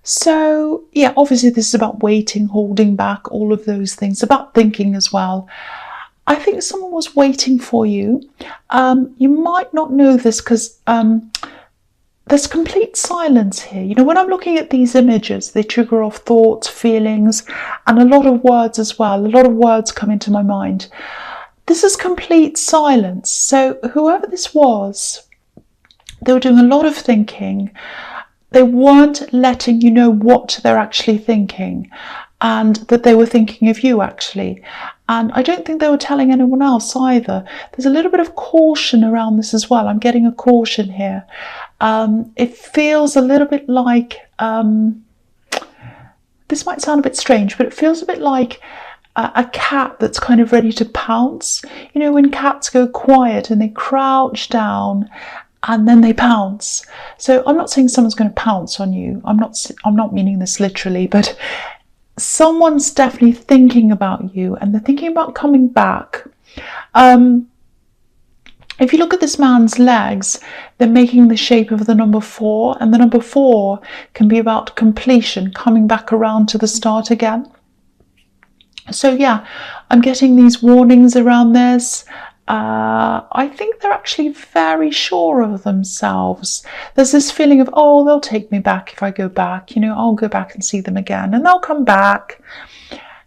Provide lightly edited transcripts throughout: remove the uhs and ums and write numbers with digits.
So, yeah, obviously this is about waiting, holding back, all of those things, about thinking as well. I think someone was waiting for you. You might not know this because there's complete silence here. You know, when I'm looking at these images, they trigger off thoughts, feelings, and a lot of words as well. A lot of words come into my mind. This is complete silence. So whoever this was, they were doing a lot of thinking. They weren't letting you know what they're actually thinking, and that they were thinking of you actually. And I don't think they were telling anyone else either. There's a little bit of caution around this as well. I'm getting a caution here. It feels a little bit like, this might sound a bit strange, but it feels a bit like a cat that's kind of ready to pounce. You know, when cats go quiet and they crouch down and then they pounce. So I'm not saying someone's going to pounce on you. I'm not meaning this literally, but someone's definitely thinking about you, and they're thinking about coming back. If you look at this man's legs, they're making the shape of the number 4, and the number 4 can be about completion, coming back around to the start again. So yeah, I'm getting these warnings around this. I think they're actually very sure of themselves. There's this feeling of, oh, they'll take me back if I go back. You know, I'll go back and see them again and they'll come back.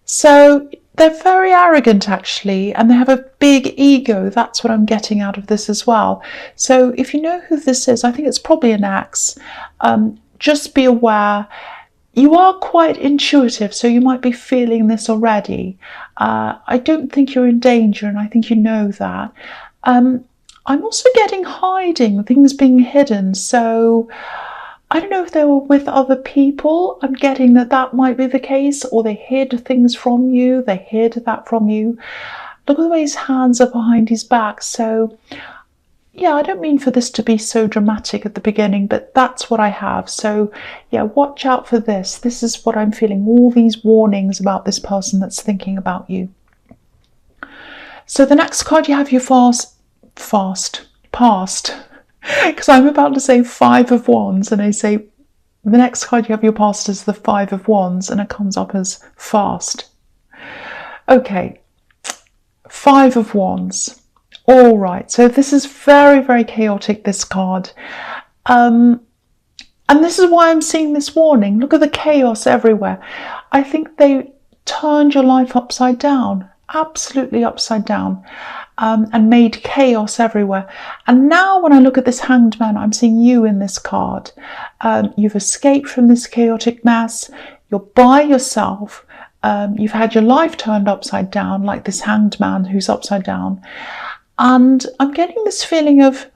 So they're very arrogant actually, and they have a big ego. That's what I'm getting out of this as well. So if you know who this is, I think it's probably an ex. Just be aware. You are quite intuitive, so you might be feeling this already. I don't think you're in danger, and I think you know that. I'm also getting hiding, things being hidden. So I don't know if they were with other people. I'm getting that might be the case, or they hid things from you. They hid that from you. Look at the way his hands are behind his back. So yeah, I don't mean for this to be so dramatic at the beginning, but that's what I have. So yeah, watch out for this. This is what I'm feeling, all these warnings about this person that's thinking about you. So the next card you have your past, because I'm about to say 5 of Wands, and I say the next card you have your past is the 5 of Wands, and it comes up as fast. Okay, 5 of Wands. All right, so this is very, very chaotic, this card. And this is why I'm seeing this warning. Look at the chaos everywhere. I think they turned your life upside down, absolutely upside down, and made chaos everywhere. And now when I look at this Hanged Man, I'm seeing you in this card. You've escaped from this chaotic mess. You're by yourself. You've had your life turned upside down, like this Hanged Man who's upside down. And I'm getting this feeling of,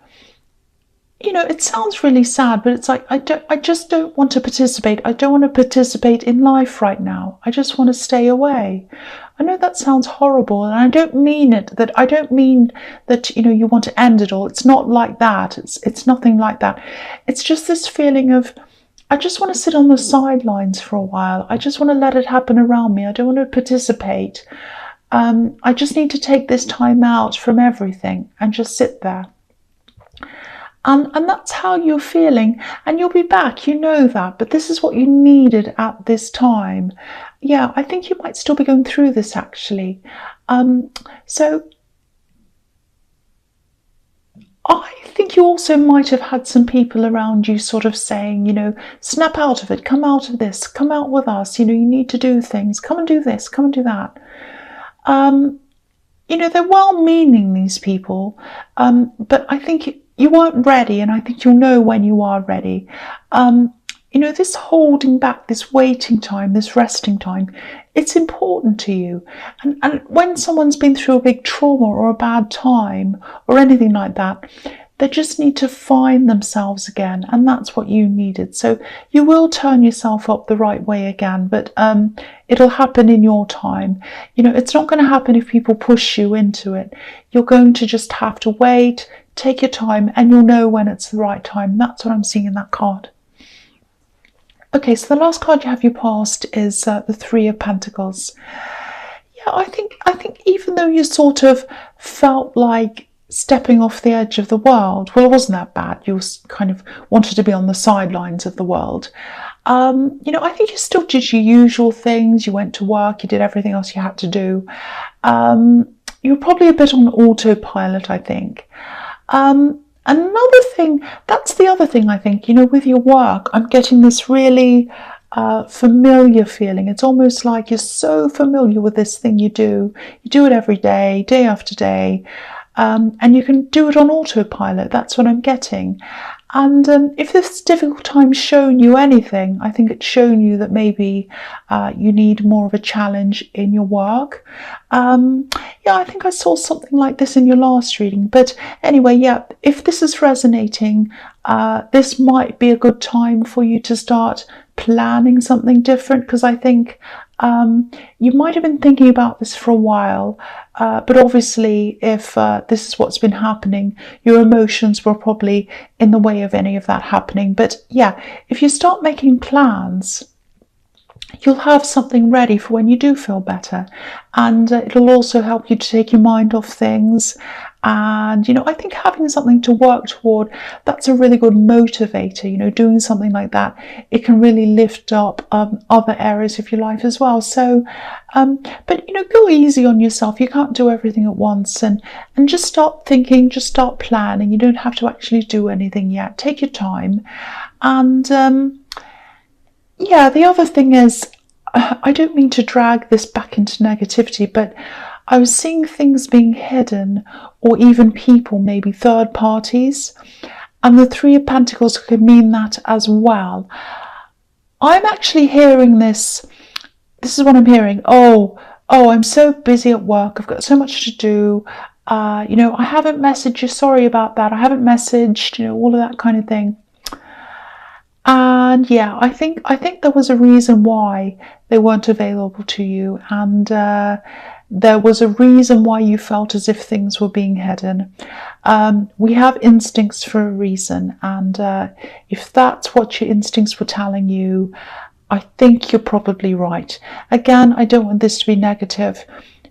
you know, it sounds really sad, but it's like, I just don't want to participate. I don't want to participate in life right now. I just want to stay away. I know that sounds horrible, and I don't mean it, I don't mean that, you know, you want to end it all. It's not like that. It's nothing like that. It's just this feeling of, I just want to sit on the sidelines for a while. I just want to let it happen around me. I don't want to participate. I just need to take this time out from everything and just sit there. And that's how you're feeling, and you'll be back, you know that, but this is what you needed at this time. Yeah, I think you might still be going through this actually. So I think you also might have had some people around you sort of saying, you know, snap out of it, come out of this, come out with us, you know, you need to do things, come and do this, come and do that. You know, they're well-meaning, these people, but I think you weren't ready, and I think you'll know when you are ready. You know, this holding back, this waiting time, this resting time, it's important to you. And when someone's been through a big trauma or a bad time or anything like that, they just need to find themselves again, and that's what you needed. So you will turn yourself up the right way again, but it'll happen in your time. You know, it's not going to happen if people push you into it. You're going to just have to wait, take your time, and you'll know when it's the right time. That's what I'm seeing in that card. Okay, so the last card you have your past is the 3 of Pentacles. Yeah, I think even though you sort of felt like stepping off the edge of the world, well, it wasn't that bad. You kind of wanted to be on the sidelines of the world. I think you still did your usual things. You went to work, you did everything else you had to do. You're probably a bit on autopilot, I think. Another thing, that's the other thing I think, with your work, I'm getting this really familiar feeling. It's almost like you're so familiar with this thing you do. You do it every day, day after day, and you can do it on autopilot. That's what I'm getting. And if this difficult time's shown you anything, I think it's shown you that maybe you need more of a challenge in your work. I think I saw something like this in your last reading. But anyway, if this is resonating, this might be a good time for you to start planning something different, because I think you might have been thinking about this for a while, but obviously if this is what's been happening, your emotions were probably in the way of any of that happening. But if you start making plans, you'll have something ready for when you do feel better, and it'll also help you to take your mind off things. And I think having something to work toward, that's a really good motivator. Doing something like that, it can really lift up other areas of your life as well. So but go easy on yourself. You can't do everything at once, and just start thinking, just start planning. You don't have to actually do anything yet. Take your time. And the other thing is, I don't mean to drag this back into negativity, but I was seeing things being hidden, or even people, maybe third parties, and the Three of Pentacles could mean that as well. I'm actually hearing this. This is what I'm hearing. Oh, I'm so busy at work. I've got so much to do. I haven't messaged you. Sorry about that. I haven't messaged, all of that kind of thing. And I think there was a reason why they weren't available to you, and there was a reason why you felt as if things were being hidden. We have instincts for a reason, and if that's what your instincts were telling you, I think you're probably right. Again, I don't want this to be negative,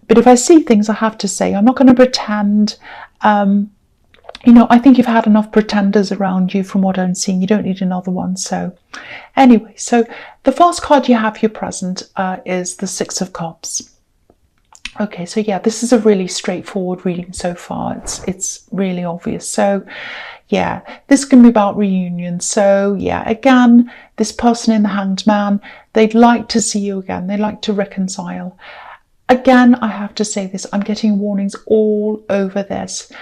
but if I see things, I have to say, I'm not going to pretend. I think you've had enough pretenders around you from what I'm seeing. You don't need another one. So anyway, so the first card you have here present is the Six of Cups. Okay, so this is a really straightforward reading so far. It's really obvious. So this can be about reunion. So again, this person in the Hanged Man, they'd like to see you again. They'd like to reconcile. Again, I have to say this, I'm getting warnings all over this.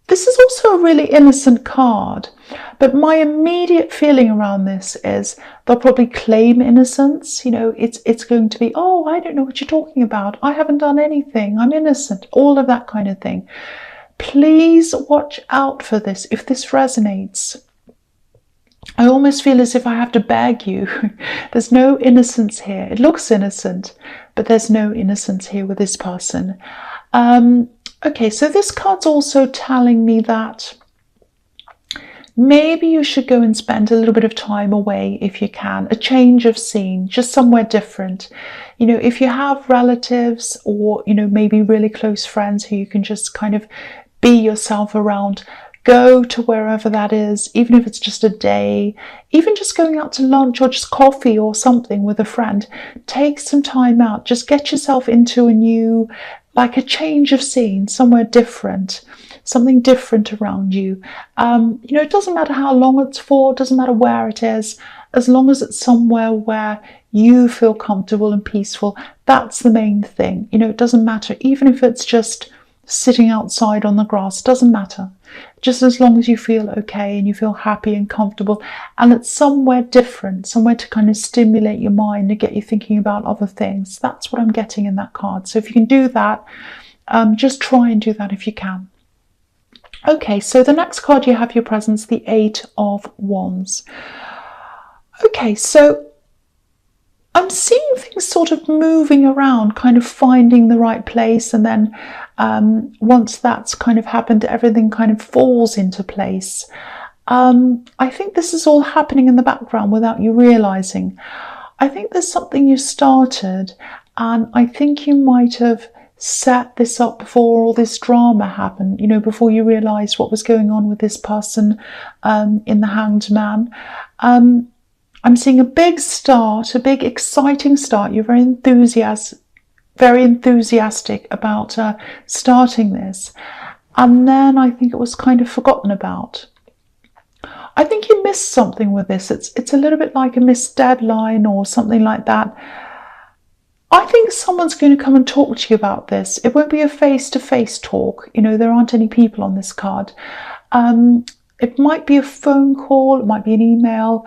This is also a really innocent card, but my immediate feeling around this is they'll probably claim innocence. It's going to be, oh, I don't know what you're talking about. I haven't done anything. I'm innocent. All of that kind of thing. Please watch out for this. If this resonates, I almost feel as if I have to beg you. There's no innocence here. It looks innocent, but there's no innocence here with this person. Okay, so this card's also telling me that maybe you should go and spend a little bit of time away if you can, a change of scene, just somewhere different. If you have relatives or, maybe really close friends who you can just kind of be yourself around, go to wherever that is, even if it's just a day, even just going out to lunch or just coffee or something with a friend. Take some time out, just get yourself into a new, like a change of scene, somewhere different, something different around you. It doesn't matter how long it's for, it doesn't matter where it is, as long as it's somewhere where you feel comfortable and peaceful. That's the main thing. It doesn't matter, even if it's just sitting outside on the grass, doesn't matter. Just as long as you feel okay and you feel happy and comfortable, and it's somewhere different, somewhere to kind of stimulate your mind and get you thinking about other things. That's what I'm getting in that card. So if you can do that, just try and do that if you can. Okay, so the next card you have your presence, the Eight of Wands. Okay, so I'm seeing things sort of moving around, kind of finding the right place, and then once that's kind of happened, everything kind of falls into place. I think this is all happening in the background without you realizing. I think there's something you started, and I think you might have set this up before all this drama happened, before you realized what was going on with this person in the Hanged Man. I'm seeing a big start, a big exciting start. You're very enthusiastic about starting this. And then I think it was kind of forgotten about. I think you missed something with this. It's a little bit like a missed deadline or something like that. I think someone's going to come and talk to you about this. It won't be a face-to-face talk. You know, there aren't any people on this card. It might be a phone call, it might be an email.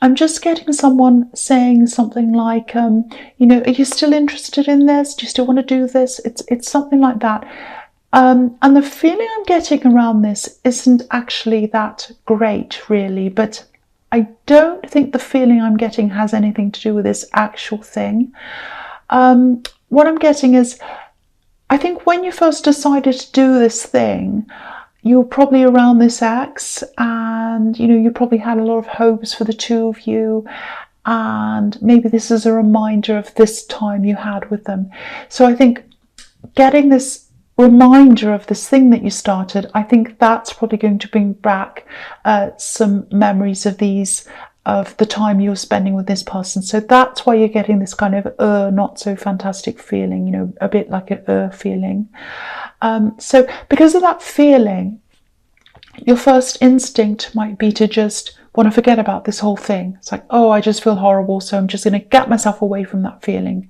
I'm just getting someone saying something like, you know, are you still interested in this? Do you still want to do this? It's something like that. And the feeling I'm getting around this isn't actually that great, really, but I don't think the feeling I'm getting has anything to do with this actual thing. What I'm getting is, I think when you first decided to do this thing, you were probably around this ex, and you know, you probably had a lot of hopes for the two of you, and maybe this is a reminder of this time you had with them. So I think getting this reminder of this thing that you started, I think that's probably going to bring back some memories of the time you're spending with this person. So that's why you're getting this kind of not so fantastic feeling, you know, a bit like an feeling. So because of that feeling, your first instinct might be to just want to forget about this whole thing. It's like, oh, I just feel horrible, so I'm just going to get myself away from that feeling.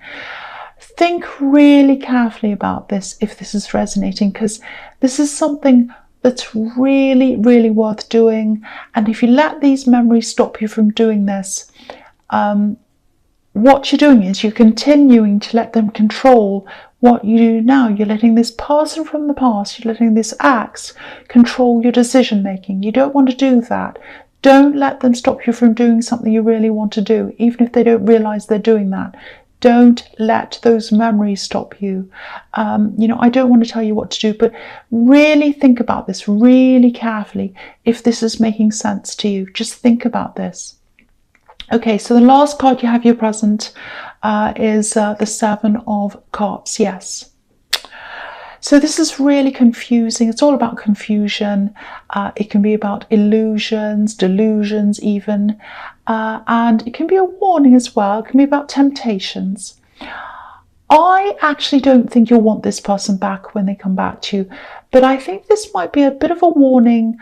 Think really carefully about this if this is resonating, because this is something that's really, really worth doing. And if you let these memories stop you from doing this, what you're doing is you're continuing to let them control what you do now. You're letting this person from the past, you're letting this ex control your decision making. You don't want to do that. Don't let them stop you from doing something you really want to do, even if they don't realize they're doing that. Don't let those memories stop you. You know, I don't want to tell you what to do, but really think about this really carefully. If this is making sense to you, just think about this. Okay, so the last card you have your present is the Seven of Cups. Yes. So this is really confusing. It's all about confusion. It can be about illusions, delusions even. And it can be a warning as well. It can be about temptations. I actually don't think you'll want this person back when they come back to you. But I think this might be a bit of a warning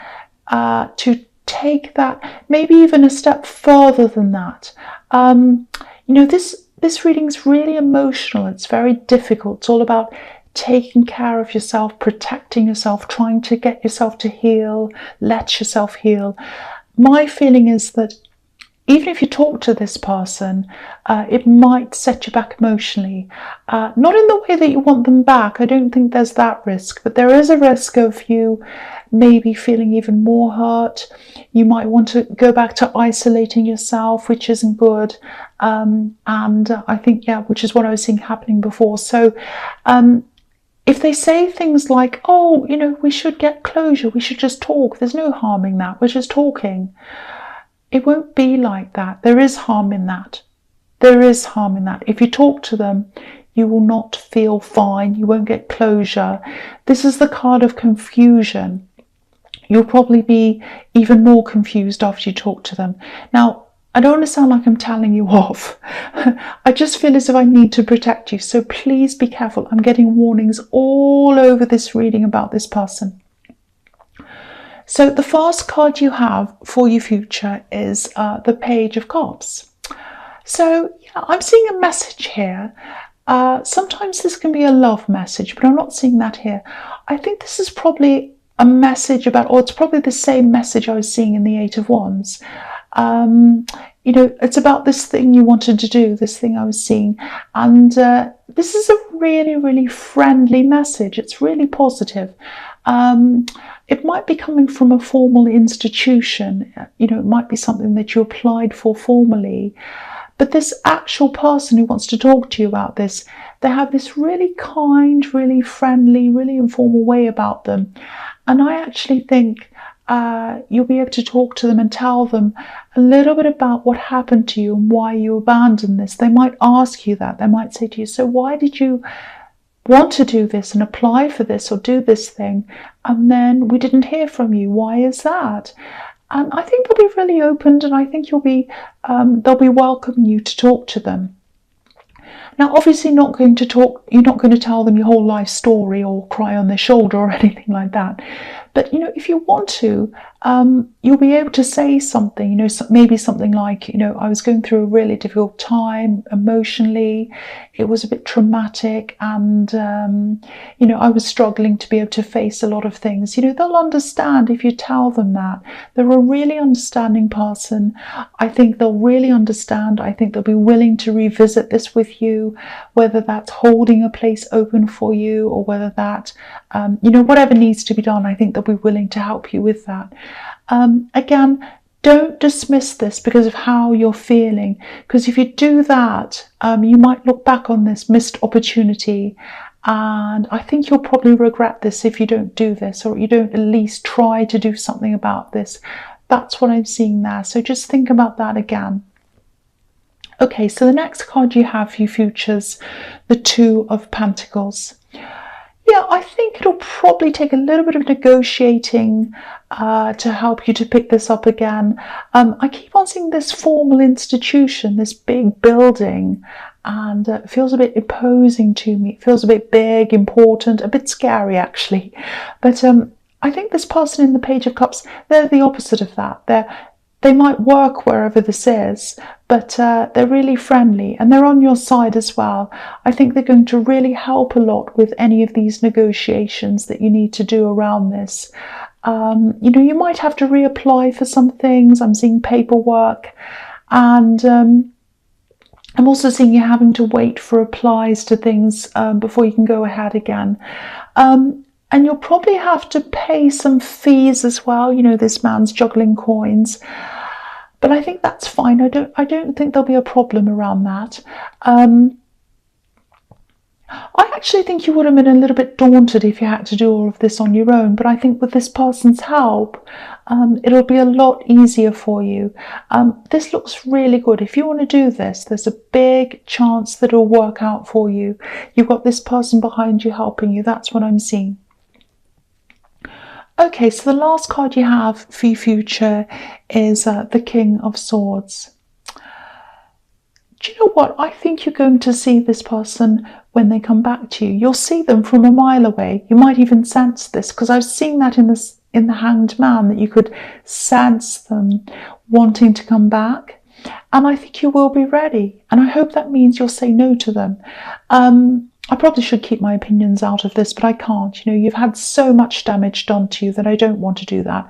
to take that maybe even a step further than that. You know, this reading is really emotional. It's very difficult. It's all about taking care of yourself, protecting yourself, trying to get yourself to heal, let yourself heal. My feeling is that even if you talk to this person, it might set you back emotionally. Not in the way that you want them back. I don't think there's that risk, but there is a risk of you maybe feeling even more hurt. You might want to go back to isolating yourself, which isn't good. And I think, yeah, which is what I was seeing happening before. So if they say things like, oh, you know, we should get closure, we should just talk, there's no harm in that, we're just talking. It won't be like that. There is harm in that. There is harm in that. If you talk to them, you will not feel fine. You won't get closure. This is the card of confusion. You'll probably be even more confused after you talk to them. Now, I don't want to sound like I'm telling you off. I just feel as if I need to protect you. So please be careful. I'm getting warnings all over this reading about this person. So the first card you have for your future is the Page of Cups. So yeah, I'm seeing a message here. Sometimes this can be a love message, but I'm not seeing that here. I think this is probably a message about, or it's probably the same message I was seeing in the Eight of Wands. You know, it's about this thing you wanted to do, this thing I was seeing. And this is a really, really friendly message. It's really positive. It might be coming from a formal institution. You know, it might be something that you applied for formally. But this actual person who wants to talk to you about this, they have this really kind, really friendly, really informal way about them. And I actually think you'll be able to talk to them and tell them a little bit about what happened to you and why you abandoned this. They might ask you that. They might say to you, so why did you want to do this and apply for this or do this thing, and then we didn't hear from you? Why is that? And I think they'll be really open, and I think they'll be welcoming you to talk to them. Now, obviously, you're not going to tell them your whole life story or cry on their shoulder or anything like that. But, if you want to, you'll be able to say something, maybe something like, I was going through a really difficult time emotionally. It was a bit traumatic, and, I was struggling to be able to face a lot of things. They'll understand if you tell them that. They're a really understanding person. I think they'll really understand. I think they'll be willing to revisit this with you, whether that's holding a place open for you, or whether that, whatever needs to be done. I think they'll be willing to help you with that. Again, don't dismiss this because of how you're feeling, because if you do that, you might look back on this missed opportunity, and I think you'll probably regret this if you don't do this, or you don't at least try to do something about this. That's what I'm seeing there. So just think about that again. Okay, so the next card you have for you features the Two of Pentacles. Yeah, I think it'll probably take a little bit of negotiating to help you to pick this up again. I keep on seeing this formal institution, this big building, and it feels a bit imposing to me. It feels a bit big, important, a bit scary actually. But I think this person in the Page of Cups, they're the opposite of that. They might work wherever this is, but they're really friendly and they're on your side as well. I think they're going to really help a lot with any of these negotiations that you need to do around this. You might have to reapply for some things. I'm seeing paperwork, and I'm also seeing you having to wait for replies to things before you can go ahead again. And you'll probably have to pay some fees as well. This man's juggling coins. But I think that's fine. I don't think there'll be a problem around that. I actually think you would have been a little bit daunted if you had to do all of this on your own. But I think with this person's help, it'll be a lot easier for you. This looks really good. If you want to do this, there's a big chance that it'll work out for you. You've got this person behind you helping you. That's what I'm seeing. Okay, so the last card you have for your future is the King of Swords. Do you know what? I think you're going to see this person when they come back to you. You'll see them from a mile away. You might even sense this, because I've seen that in the Hanged Man, that you could sense them wanting to come back. And I think you will be ready. And I hope that means you'll say no to them. I probably should keep my opinions out of this, but I can't. You've had so much damage done to you that I don't want to do that.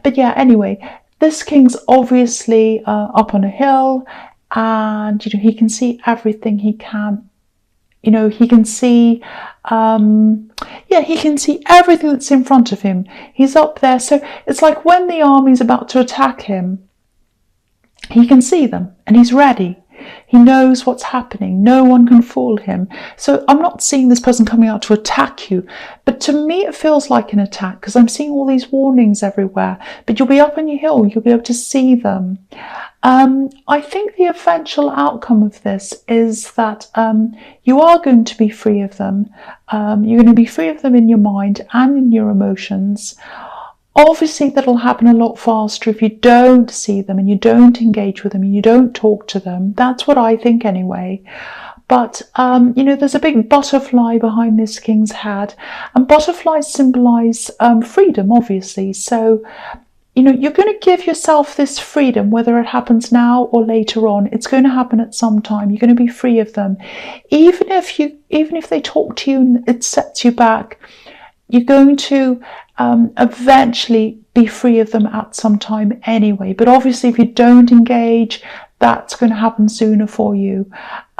But yeah, anyway, this king's obviously up on a hill, and he can see everything he can. He can see, he can see everything that's in front of him. He's up there, so it's like when the army's about to attack him, he can see them and he's ready. He knows what's happening. No one can fool him. So I'm not seeing this person coming out to attack you, but to me it feels like an attack, because I'm seeing all these warnings everywhere. But you'll be up on your hill. You'll be able to see them. I think the eventual outcome of this is that you are going to be free of them. You're going to be free of them in your mind and in your emotions. Obviously, that'll happen a lot faster if you don't see them and you don't engage with them and you don't talk to them. That's what I think anyway. But, there's a big butterfly behind this king's head, and butterflies symbolize freedom, obviously. So, you're going to give yourself this freedom, whether it happens now or later on. It's going to happen at some time. You're going to be free of them. Even if they talk to you and it sets you back, you're going to eventually be free of them at some time anyway. But obviously, if you don't engage, that's going to happen sooner for you.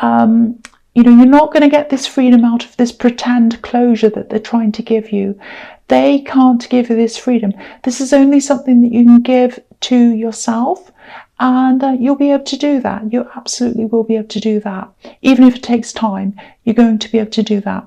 You're not going to get this freedom out of this pretend closure that they're trying to give you. They can't give you this freedom. This is only something that you can give to yourself, and you'll be able to do that. You absolutely will be able to do that. Even if it takes time, you're going to be able to do that.